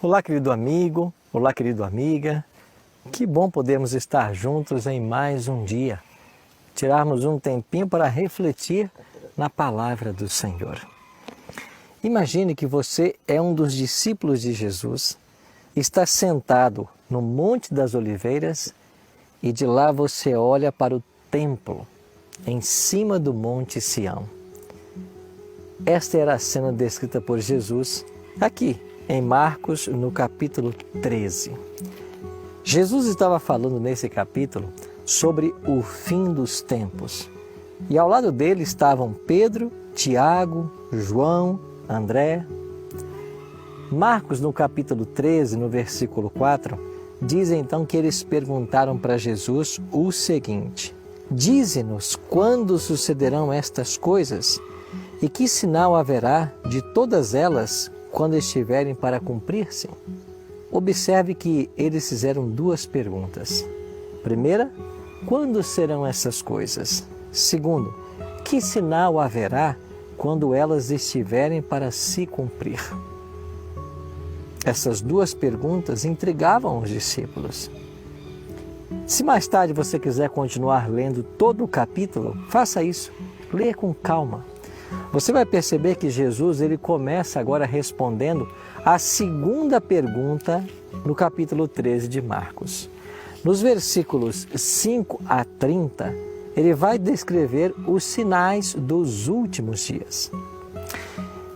Olá, querido amigo, olá, querida amiga. Que bom podermos estar juntos em mais um dia. Tirarmos um tempinho para refletir na palavra do Senhor. Imagine que você é um dos discípulos de Jesus, está sentado no Monte das Oliveiras e de lá você olha para o templo, em cima do Monte Sião. Esta era a cena descrita por Jesus aqui, em Marcos, no capítulo 13. Jesus estava falando nesse capítulo sobre o fim dos tempos. E ao lado dele estavam Pedro, Tiago, João, André. Marcos, no capítulo 13, no versículo 4, diz então que eles perguntaram para Jesus o seguinte: dize-nos quando sucederão estas coisas e que sinal haverá de todas elas quando estiverem para cumprir-se? Observe que eles fizeram duas perguntas. Primeira, quando serão essas coisas? Segundo, que sinal haverá quando elas estiverem para se cumprir? Essas duas perguntas intrigavam os discípulos. Se mais tarde você quiser continuar lendo todo o capítulo, faça isso. Leia com calma. Você vai perceber que Jesus ele começa agora respondendo a segunda pergunta no capítulo 13 de Marcos. Nos versículos 5 a 30, ele vai descrever os sinais dos últimos dias.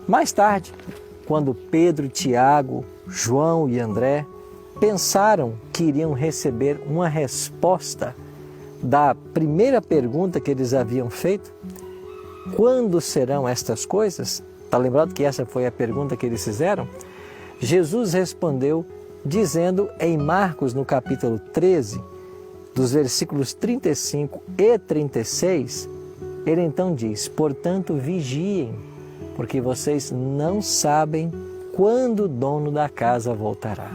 Mais tarde, quando Pedro, Tiago, João e André pensaram que iriam receber uma resposta da primeira pergunta que eles haviam feito, quando serão estas coisas? Está lembrado que essa foi a pergunta que eles fizeram? Jesus respondeu dizendo em Marcos, no capítulo 13, dos versículos 35 e 36, ele então diz: portanto, vigiem, porque vocês não sabem quando o dono da casa voltará.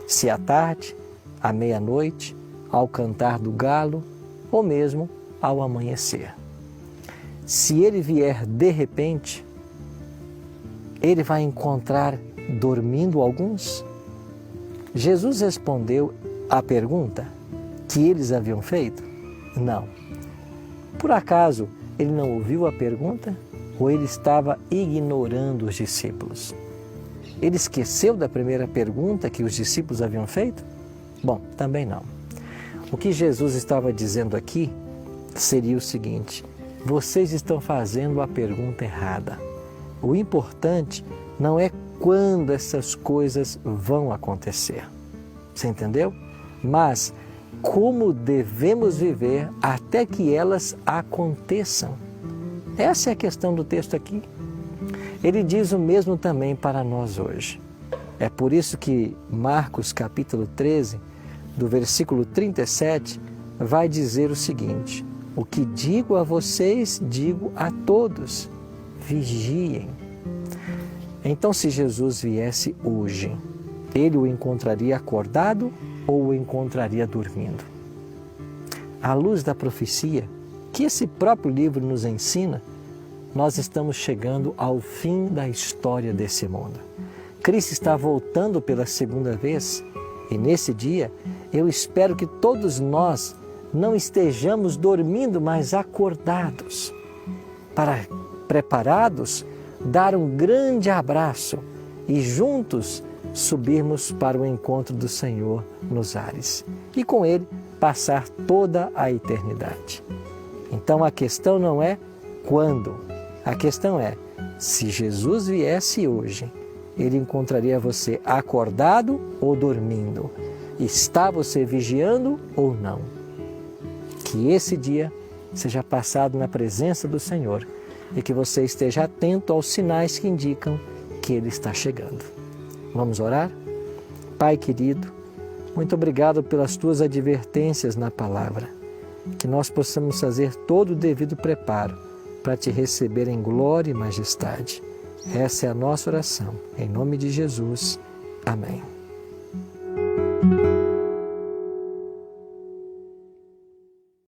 Se à tarde, à meia-noite, ao cantar do galo, ou mesmo ao amanhecer. Se ele vier de repente, ele vai encontrar dormindo alguns? Jesus respondeu à pergunta que eles haviam feito? Não. Por acaso ele não ouviu a pergunta ou ele estava ignorando os discípulos? Ele esqueceu da primeira pergunta que os discípulos haviam feito? Bom, também não. O que Jesus estava dizendo aqui seria o seguinte: vocês estão fazendo a pergunta errada. O importante não é quando essas coisas vão acontecer. Você entendeu? Mas como devemos viver até que elas aconteçam. Essa é a questão do texto aqui. Ele diz o mesmo também para nós hoje. É por isso que Marcos capítulo 13, do versículo 37, vai dizer o seguinte: o que digo a vocês, digo a todos, vigiem. Então, se Jesus viesse hoje, ele o encontraria acordado ou o encontraria dormindo? À luz da profecia, que esse próprio livro nos ensina, nós estamos chegando ao fim da história desse mundo. Cristo está voltando pela segunda vez e nesse dia eu espero que todos nós não estejamos dormindo, mas acordados, para preparados, dar um grande abraço e juntos subirmos para o encontro do Senhor nos ares e com Ele passar toda a eternidade. Então a questão não é quando, a questão é: se Jesus viesse hoje, Ele encontraria você acordado ou dormindo? Está você vigiando ou não? Que esse dia seja passado na presença do Senhor e que você esteja atento aos sinais que indicam que Ele está chegando. Vamos orar? Pai querido, muito obrigado pelas Tuas advertências na palavra. Que nós possamos fazer todo o devido preparo para Te receber em glória e majestade. Essa é a nossa oração. Em nome de Jesus. Amém.